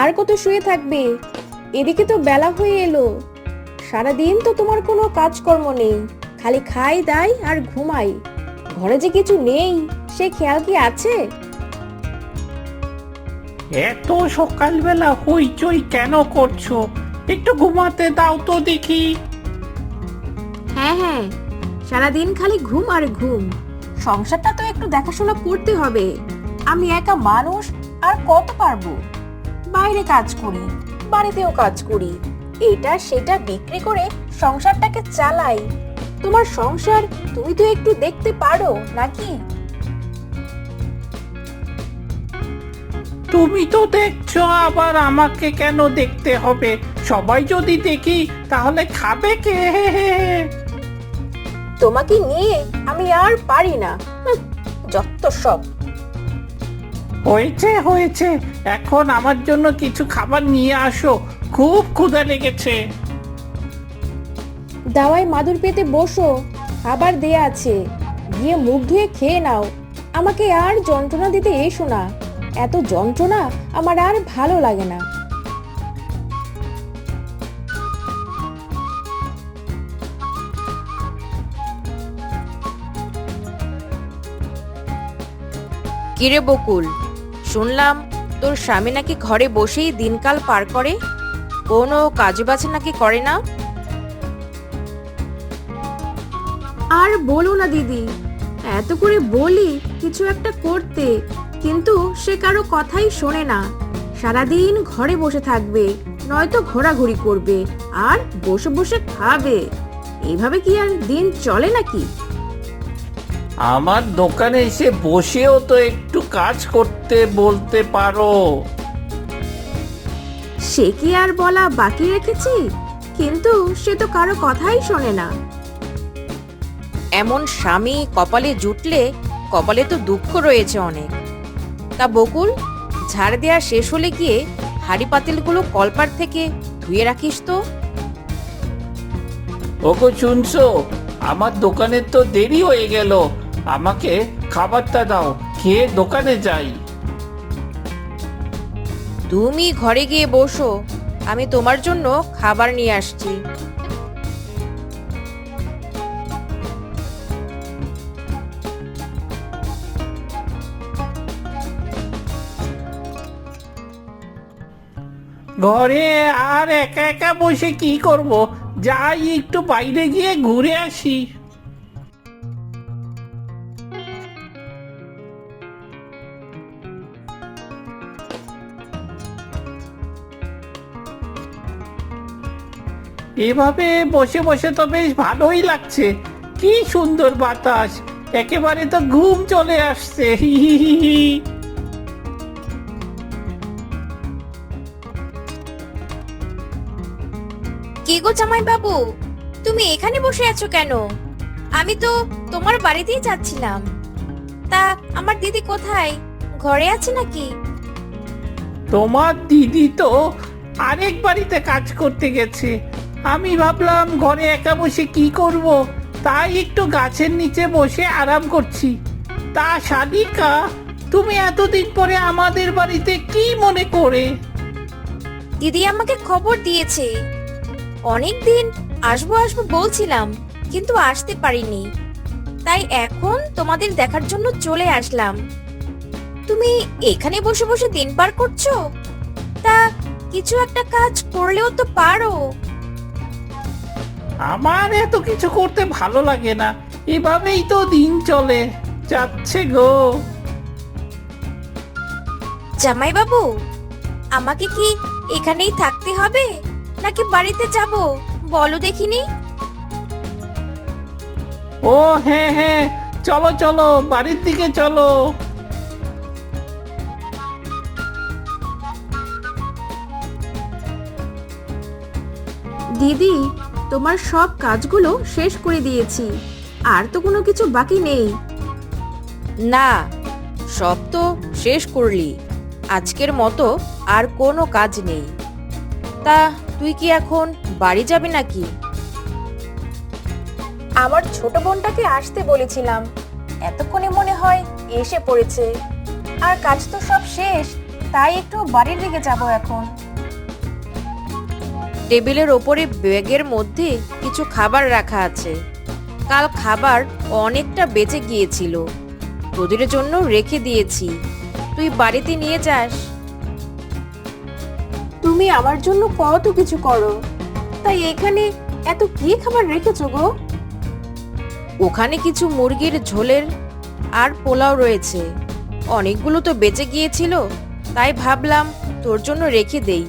আর কত শুয়ে থাকবে? এদিকে তো বেলা হয়ে এলো। সারাদিন তো তোমার কোনো কাজকর্ম নেই, খালি খাই দাই আর ঘুমাই। ঘরে যে কিছু নেই সে খেয়াল কি আছে? এত সকালবেলা হইচই কেন করছো? একটু ঘুমাতে দাও তো দেখি। হ্যাঁ হ্যাঁ, সারাদিন খালি ঘুম আর ঘুম। সংসারটা তো একটু দেখাশোনা করতে হবে। আমি একা মানুষ, আর কত পারবো? বাইরে কাজ করি, বাড়িতেও কাজ করি, এটা সেটা বিক্রি করে সংসারটাকে চালাই। তোমার সংসার তুমি তো একটু দেখতে পারো নাকি? তুমি তো দেখছো, আবার আমাকে কেন দেখতে হবে? সবাই যদি দেখি তাহলে খাবে কে? তোমাকে নিয়ে আমি আর পারি না। যত সব। হয়েছে হয়েছে, এখন আমার জন্য কিছু খাবার নিয়ে আসো, খুব ক্ষুধা লেগেছে। দাওয়ায় মাদুর পেতে বসো, খাবার দেয়া আছে, গিয়ে মুখ ধুয়ে খেয়ে নাও। আমাকে আর যন্ত্রণা দিতে এসো না, এত যন্ত্রণা আমার আর ভালো লাগে না। কিরে বকুল, শুনলাম তোর স্বামী নাকি ঘরে বসেই দিনকাল পার করে, কোনো কাজ বাজ নাকি করে না? আর বলো না দিদি, এত করে বলি কিছু একটা করতে, কিন্তু সে কারো কথাই শোনে না। সারাদিন ঘরে বসে থাকবে, নয়তো ঘোরাঘুরি করবে, আর বসে বসে খাবে। এইভাবে কি আর দিন চলে নাকি? আমার দোকানে এসে বসেও তো একটু কাজ করতে বলতে পারো। সে কি আর বলা বাকি রেখেছি? কিন্তু সে তো কারো কথাই শোনে না। এমন স্বামী কপালে জুটলে কপালে তো দুঃখ রয়েছে অনেক। তা বকুল, ঝাড় দেওয়া শেষ হলে গিয়ে হাঁড়ি পাতিলগুলো কলপার থেকে ধুয়ে রাখিস তো। ওগো শুনছো, আমার দোকানের তো দেরি হয়ে গেল, আমাকে খাবারটা দাও, খেয়ে দোকানে যাই। তুমি ঘরে গিয়ে বসো, আমি তোমার জন্য খাবার নিয়ে আসছি। ঘরে আর একা একা বসে কি করব, যাই একটু বাইরে গিয়ে ঘুরে আসি। এভাবে বসে বসে তো বেশ ভালোই লাগছে, কি সুন্দর বাতাস, একেবারে তো ঘুম চলে আসছে। হি হি হি হি। কি গো জামাই বাবু, তুমি এখানে বসে আছো কেন? আমি তো তোমার বাড়িতেই যাচ্ছিলাম। তা আমার দিদি কোথায়? ঘরে আছে নাকি? তোমার দিদি তো আরেক বাড়িতে কাজ করতে গেছে, আমি ভাবলাম ঘরে একা বসে কি করব, তাই একটু গাছের নিচে বসে আরাম করছি। তা শালিকা, তুমি এতদিন পরে আমাদের বাড়িতে কি মনে করে? দিদি আমাকে খবর দিয়েছে, অনেকদিন আসবো আসবো বলছিলাম, কিন্তু আসতে পারিনি, তাই এখন তোমাদের দেখার জন্য চলে আসলাম। তুমি এখানে বসে বসে দিন পার করছো? তা কিছু একটা কাজ করলেও তো পারো। আমার এত কিছু করতে ভালো লাগে না, এভাবেই তো দিন চলে যাচ্ছে গো। জামাই বাবু, আমাকে কি এখানেই থাকতে হবে নাকি বাড়িতে যাব, বলো দেখিনি? ও হ্যাঁ হ্যাঁ, চলো চলো, বাড়ির দিকে চলো। দিদি, তোমার সব কাজগুলো শেষ করে দিয়েছি, আর তো কোনো কিছু বাকি নেই। না, সব তো শেষ করলি, আজকের মতো আর কোনো কাজ নেই। তা তুই কি এখন বাড়ি যাবি নাকি? আমার ছোট বোনটাকে আসতে বলেছিলাম, এতক্ষণে মনে হয় এসে পড়েছে। আর কাজ তো সব শেষ, তাই একটু বাড়ির দিকে যাব এখন। টেবিলের ওপরে ব্যাগের মধ্যে কিছু খাবার রাখা আছে। কাল খাবার অনেকটা বেঁচে গিয়েছিল, তোদের জন্য রেখে দিয়েছি, তুই বাড়িতে নিয়ে যাস। তুমি আমার জন্য কত কিছু করো, তাই এখানে এত কি খাবার রেখেছো গো? ওখানে কিছু মুরগির ঝোলের আর পোলাও রয়েছে, অনেকগুলো তো বেঁচে গিয়েছিল, তাই ভাবলাম তোর জন্য রেখে দেই।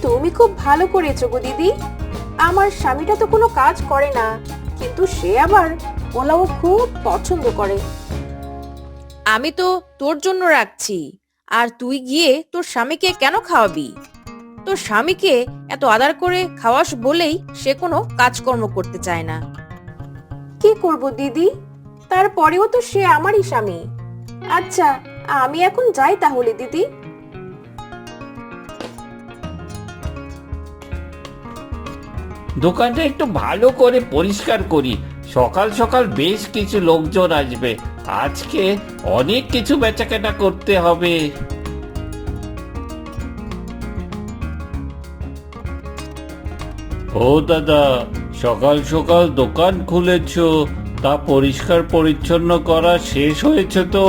তুমি খুব ভালো করেছো গো দিদি। আমার স্বামীটা তো কোনো কাজ করে না, কিন্তু সে আবার পোলাও খুব পছন্দ করে। আমি তো তোর জন্য রাখছি, আর তুই গিয়ে তোর স্বামীকে কেন খাওয়াবি? তোর স্বামীকে এত আদর করে খাওয়াস বলেই সে কোনো কাজকর্ম করতে চায় না। কি করব দিদি, তারপরেও তো সে আমারই স্বামী। আচ্ছা, আমি এখন যাই তাহলে দিদি। দোকানটা একটু ভালো করে পরিষ্কার করি, সকাল সকাল বেশ কিছু লোকজন আসবে, আজকে অনেক কিছু বেচাকেনা করতে হবে। ও দাদা, সকাল সকাল দোকান খুলেছো, তা পরিষ্কার পরিচ্ছন্ন করা শেষ হয়েছে তো?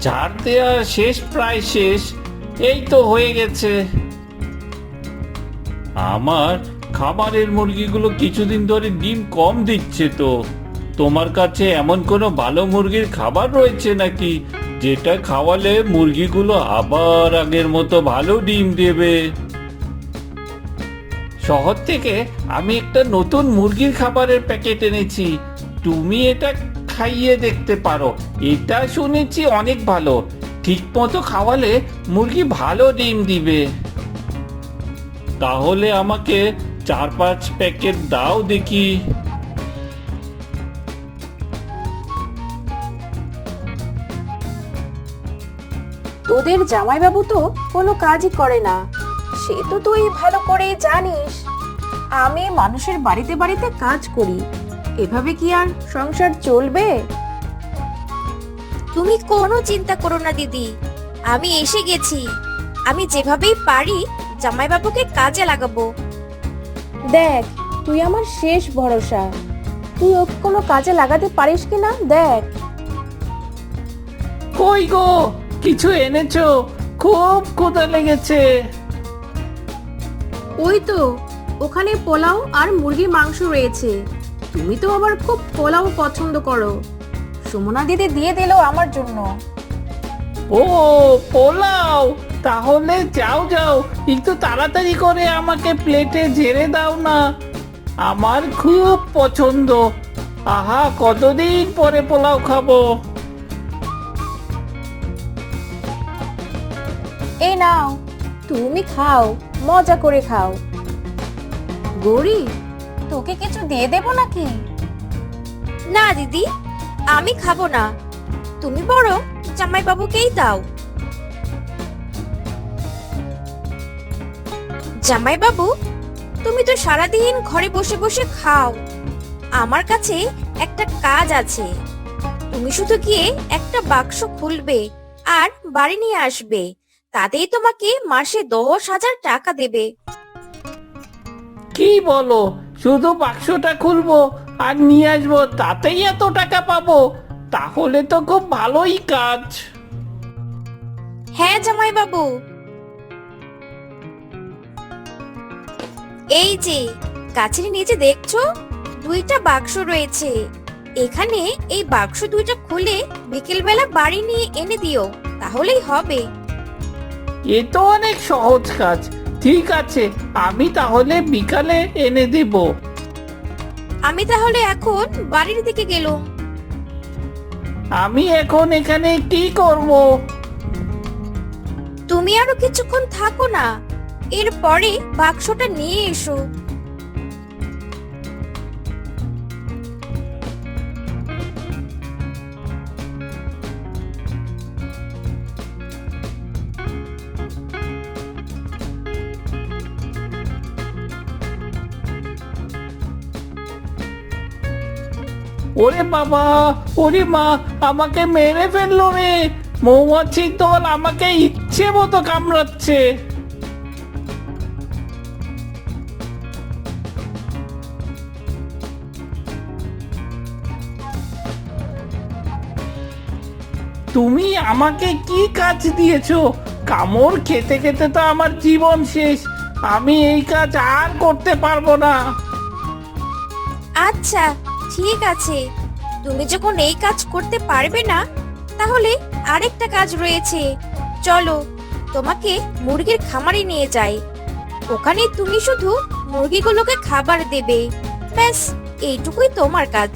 ঝাড় দেওয়া শেষ, প্রায় শেষ, এই তো হয়ে গেছে। আমার খামারের মুরগিগুলো কিছুদিন ধরে ডিম কম দিচ্ছে তো, তোমার কাছে এমন কোনো ভালো মুরগির খাবার রয়েছে নাকি, যেটা খাওয়ালে মুরগিগুলো আবার আগের মতো ভালো ডিম দেবে? শহর থেকে আমি একটা নতুন মুরগির খাবারের প্যাকেট এনেছি, তুমি এটা খাইয়ে দেখতে পারো, এটা শুনেছি অনেক ভালো, ঠিক মতো খাওয়ালে মুরগি ভালো ডিম দিবে। তাহলে আমাকে 4-5 প্যাকেট দাও দেখি। তোদের জামাইবাবু তো কোনো কাজই করে না, সে তো তুই ভালো করেই জানিস। আমি মানুষের বাড়িতে বাড়িতে কাজ করি, এভাবে কি আর সংসার চলবে? তুমি কোনো চিন্তা করো না দিদি, আমি এসে গেছি। আমি যেভাবেই পারি জামাইবাবুকে কাজে লাগাবো। দেখ, তুই আমার শেষ ভরসা, তুই ওকে কোনো কাজে লাগাতে পারিস কিনা দেখ। কই গো, কিছু এনেছো? খুব ক্ষুধা লেগেছে। ওই তো ওখানে পোলাও আর মুরগির মাংস রয়েছে, তুমি তো আবার খুব পোলাও পছন্দ করো, সুমনা দিদি দিয়ে দিল আমার জন্য। ও, পোলাও, তাহলে যাও যাও, একটু তাড়াতাড়ি করে আমাকে প্লেটে ঝেড়ে দাও না, আমার খুব পছন্দ। আহা, কতদিন পরে পোলাও খাবো। এই নাও, তুমি খাও, মজা করে খাও। গৌরী, তোকে কিছু দিয়ে দেবো নাকি? না দিদি, আমি খাবো না, তুমি বরং জামাইবাবুকেই দাও। জামাইবাবু, তুমি তো সারাদিন ঘরে বসে বসে খাও, আমার কাছে একটা কাজ আছে। তুমি শুধু গিয়ে একটা বাক্স খুলবে আর বাড়ি নিয়ে আসবে, তাতেই তোমাকে মাসে 10,000 টাকা দেবে। কি বলো, শুধু বাক্সটা খুলবো আর নিয়ে আসবো, তাতেই এত টাকা পাবো? তাহলে তো খুব ভালোই কাজ। হ্যাঁ জামাইবাবু, এই যে গাছের নিচে দেখছো 2টা বাক্স রয়েছে, এখানে এই বাক্স 2টা খুলে বিকেলবেলা বাড়ি নিয়ে এনে দিও, তাহলেই হবে। এ তো অনেক সহজ কাজ, ঠিক আছে, আমি তাহলে বিকালে এনে দেব। আমি তাহলে এখন বাড়ির দিকে গেলাম। আমি এখন এখানে কি করব? তুমি আরো কিছুক্ষণ থাকো না, এরপরে বাক্সটা নিয়ে এসো। ওরে বাবা, ওরে মা, আমাকে মেরে ফেললো রে, মৌমাছির দল আমাকে ইচ্ছে মতো কামড়াচ্ছে। তুমি আমাকে কি কাজ দিয়েছো? কামড় খেতে খেতে তো আমার জীবন শেষ। আমি এই কাজ আর করতে পারবো না। আচ্ছা, ঠিক আছে, তুমি যখন এই কাজ করতে পারবে না, তাহলে আরেকটা কাজ রয়েছে। চলো, তোমাকে মুরগির খামারে নিয়ে যাই। ওখানে তুমি শুধু মুরগিগুলোকে খাবার দেবে। ব্যাস, এইটুকুই তোমার কাজ।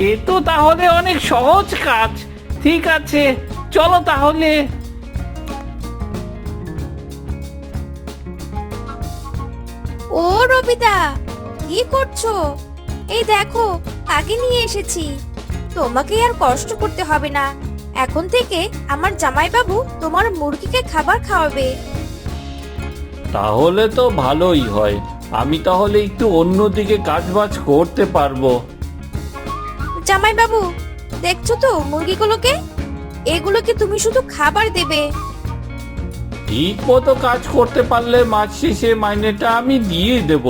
এ তো তাহলে অনেক সহজ কাজ। ঠিক আছে, চলো তাহলে। ও রবিদা, কি করছো? এই দেখো, কাকে নিয়ে এসেছি। তোমাকে আর কষ্ট করতে হবে না। এখন থেকে আমার জামাইবাবু তোমার মুরগিকে খাবার খাওয়াবে। তাহলে তো ভালোই হয়। আমি তাহলে একটু অন্যদিকে কাজবাজ করতে পারবো। জামাইবাবু, দেখছো তো মুরগিগুলোকে? এগুলোকে তুমি শুধু খাবার দেবে। ঠিক মতো কাজ করতে পারলে মাস শেষে মাইনেটা আমি দিয়ে দেব।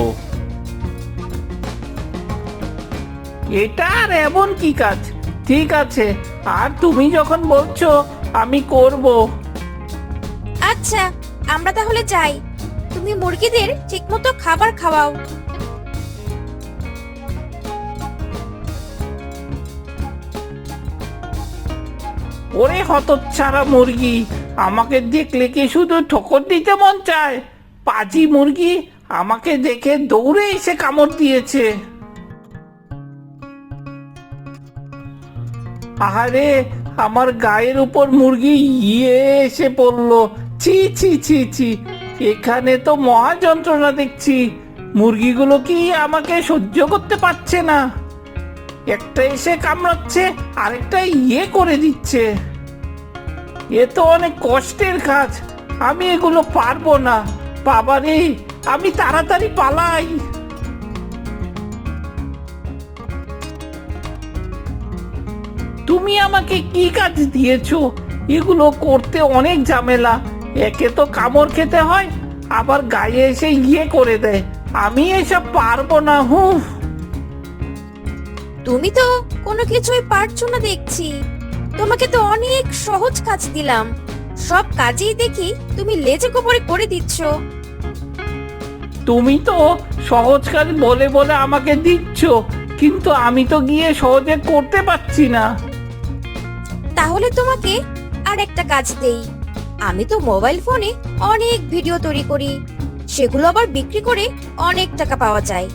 এটা আর এমন কি কাজ? ঠিক আছে, আর তুমি যখন বলছো আমি করব। আচ্ছা, আমরা তাহলে যাই। তুমি মুরগিদের ঠিকমতো খাবার খাওয়াও। ওরে হতচ্ছাড়া মুরগি, আমাকে দেখলে কি শুধু ঠোকর দিতে মন চায়? পাজি মুরগি আমাকে দেখে দৌড়ে এসে কামড় দিয়েছে। আহারে, আমার গায়ের উপর মুরগি এসে পড়লো। ছি ছি ছি ছি, এখানে তো মহা যন্ত্রণা দেখছি। মুরগিগুলো কি আমাকে সহ্য করতে পারছে না। একটা এসে কামড়াচ্ছে, আরেকটা করে দিচ্ছে। এ তো অনেক কষ্টের কাজ। আমি এগুলো পারবো না। বাবারে, আমি তাড়াতাড়ি পালাই। তুমি আমাকে কি কাজ দিয়েছো? এগুলো করতে অনেক ঝামেলা। একে তো কামড় খেতে হয়, আবার গায়ে এসে করে দেয়। আমি এসব পারবো না। তুমি তো কোনো কিছুই পারছো না দেখছি। তোমাকে তো অনেক সহজ কাজ দিলাম, সব কাজেই দেখি তুমি লেজে গোবরে করে দিচ্ছ। তুমি তো সহজ কাজ বলে বলে আমাকে দিচ্ছ, কিন্তু আমি তো গিয়ে সহজে করতে পারছি না। তাহলে তোমাকে আর একটা কাজ দেই। আমি তো মোবাইল ফোনে অনেক ভিডিও তৈরি করি, সেগুলো আবার বিক্রি করে অনেক টাকা পাওয়া যায়।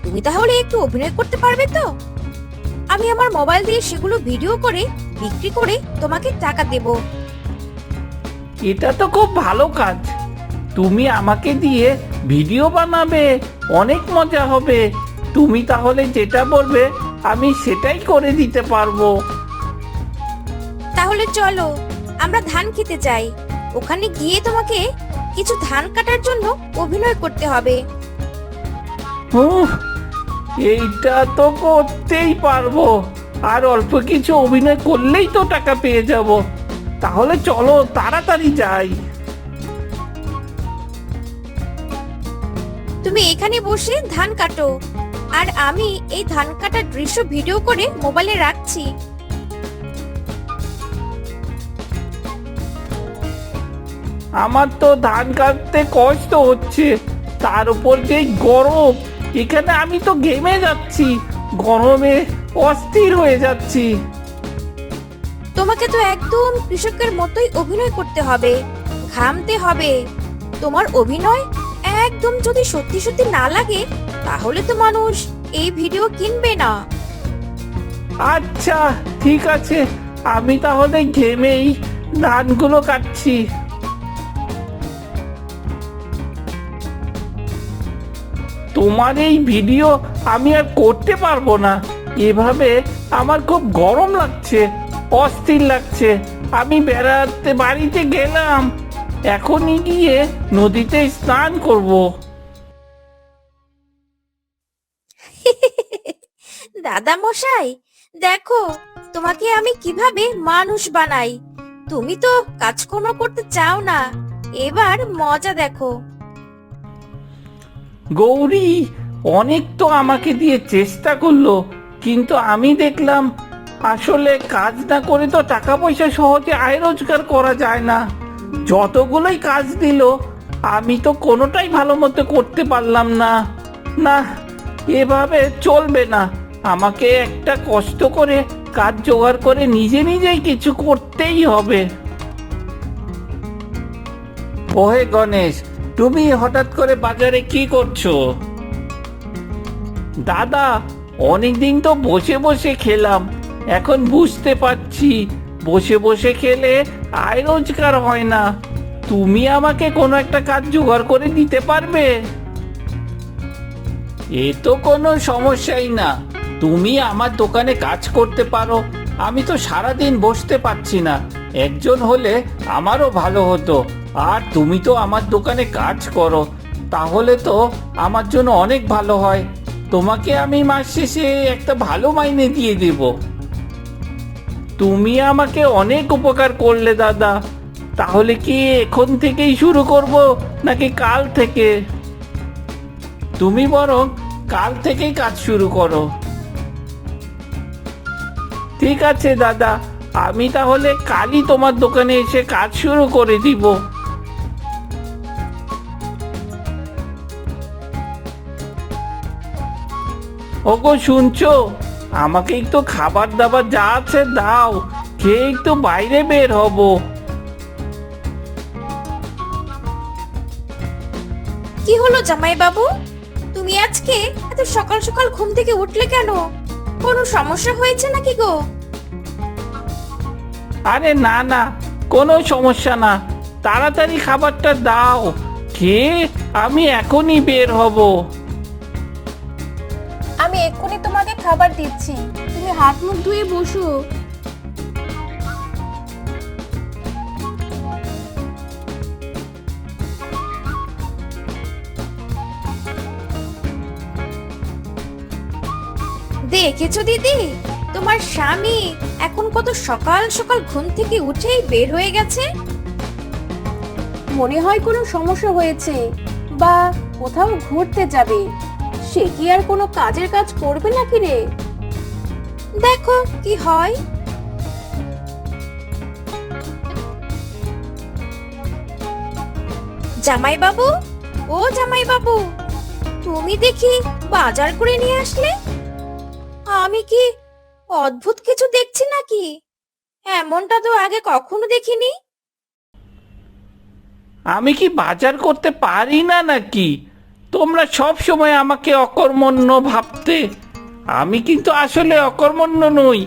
তুমি তাহলে একটু অভিনয় করতে পারবে তো? আমি আমার মোবাইল দিয়ে সেগুলো ভিডিও করে বিক্রি করে তোমাকে টাকা দেব। এটা তো খুব ভালো কাজ। তুমি আমাকে দিয়ে ভিডিও বানাবে, অনেক মজা হবে। তুমি তাহলে যেটা বলবে আমি সেটাই করে দিতে পারবো। তাহলে চলো, আমরা ধান খেতে যাই। ওখানে গিয়ে তোমাকে কিছু ধান কাটার জন্য অভিনয় করতে হবে। এইটা তো করতেই পারবো। আর অল্প কিছু অভিনয় করলেই তো টাকা পেয়ে যাব। তাহলে চলো তাড়াতাড়ি যাই। তুমি এখানে বসে ধান কাটো, আর আমি এই ধান কাটার দৃশ্য ভিডিও করে মোবাইলে রাখছি। আমার তো ধান কাটতে কষ্ট হচ্ছে, তার উপর যে গরম। এখানে আমি তো ঘেমে যাচ্ছি, গরমে অস্থির হয়ে যাচ্ছি। তোমাকে তো একদম কৃষকের মতোই অভিনয় করতে হবে, ঘামতে হবে। তোমার অভিনয় একদম যদি সত্যি সত্যি না লাগে, তাহলে তো মানুষ এই ভিডিও কিনবে না। আচ্ছা, ঠিক আছে, আমি তাহলে ঘেমেই ধানগুলো কাটছি। তোমার এই ভিডিও আমি আর করতে পারবো না। এভাবে আমার খুব গরম লাগছে, অস্থির লাগছে। আমি বেড়াতে বাড়িতে গেলাম, এখনই গিয়ে নদীতে স্নান করব। দাদা মশাই, দেখো তোমাকে আমি কিভাবে মানুষ বানাই। তুমি তো কাজকর্ম করতে চাও না, এবার মজা দেখো। গৌরী অনেক তো আমাকে দিয়ে চেষ্টা করলো, কিন্তু আমি দেখলাম আসলে কাজ না করে তো টাকা পয়সা সহজে আয় রোজগার করা যায় না। যতগুলোই কাজ দিল আমি তো কোনোটাই ভালো মতো করতে পারলাম না। না, এভাবে চলবে না। আমাকে একটা কষ্ট করে কাজ জোগাড় করে নিজে নিজেই কিছু করতেই হবে। ওহে গণেশ, তুমি হঠাৎ করে বাজারে কি করছো? দাদা, অনেকদিন তো বসে বসে খেলাম, এখন বুঝতে পারছি বসে বসে খেলে আয় রোজগার হয় না। তুমি আমাকে কোনো একটা কাজ জোগাড় করে দিতে পারবে? এ তো কোনো সমস্যাই না, তুমি আমার দোকানে কাজ করতে পারো। আমি তো সারাদিন বসতে পারছি না, একজন হলে আমারও ভালো হতো। আর তুমি তো আমার দোকানে কাজ করো, তাহলে তো আমার জন্য অনেক ভালো হয়। তোমাকে আমি মাস শেষে একটা ভালো মাইনে দিয়ে দেব। তুমি আমাকে অনেক উপকার করলে দাদা। তাহলে কি এখন থেকেই শুরু করব নাকি কাল থেকে? তুমি বরং কাল থেকেই কাজ শুরু করো। ঠিক আছে দাদা, আমি তাহলে কালই তোমার দোকানে এসে কাজ শুরু করে দিব। ওগো শুনছো, আমাকে একটু খাবার দাবার যা আছে দাও, খেয়ে একটু বাইরে বের হব। কি হলো জামাই বাবু, তুমি আজকে এত সকাল সকাল ঘুম থেকে উঠলে কেন? কোনো সমস্যা হয়েছে নাকি গো? আরে না না, কোনো সমস্যা না। তাড়াতাড়ি খাবারটা দাও, খেয়ে আমি এখনই বের হব। আমি এক্ষুনি তোমাকে খাবার দিচ্ছি, তুমি হাত মুখ ধুয়ে বসো। দেখেছো দিদি, তোমার স্বামী এখন কত সকাল সকাল ঘুম থেকে উঠেই বের হয়ে গেছে। মনে হয় কোনো সমস্যা হয়েছে বা কোথাও ঘুরতে যাবে। সে কি আর কোনো কাজের কাজ করবে নাকি রে? দেখো কি হয়। জামাই বাবু, ও জামাই বাবু, তুমি দেখি বাজার করে নিয়ে আসলে। আমি কি অদ্ভুত কিছু দেখছি নাকি? এমনটা তো আগে কখনো দেখিনি। আমি কি বাজার করতে পারি না নাকি? তোমরা সব সময় আমাকে অকর্মণ্য ভাবতে। আমি কিন্তু আসলে অকর্মণ্য নই,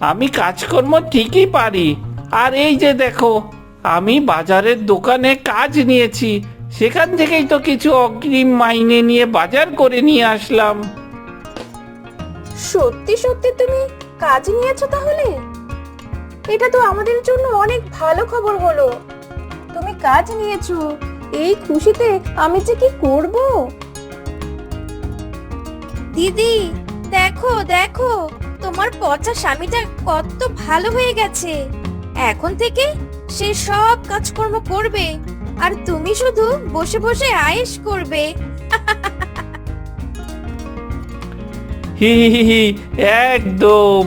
আমি কাজকর্ম ঠিকই পারি। আর এই যে দেখো, আমি বাজারের দোকানে কাজ নিয়েছি, সেখান থেকেই তো কিছু অগ্রিম মাইনে নিয়ে বাজার করে নিয়ে আসলাম। সত্যি সত্যি তুমি কাজ নিয়েছো তাহলে? এটা তো আমাদের জন্য অনেক ভালো খবর হলো। তুমি কাজ নিয়েছো, এই খুশিতে আমি যে কি করব। দিদি দেখো দেখো, তোমার পচা স্বামীটা কত ভালো হয়ে গেছে। এখন থেকে সে সব কাজকর্ম করবে আর তুমি শুধু বসে বসে আয়েশ করবে। হি হি হি, একদম।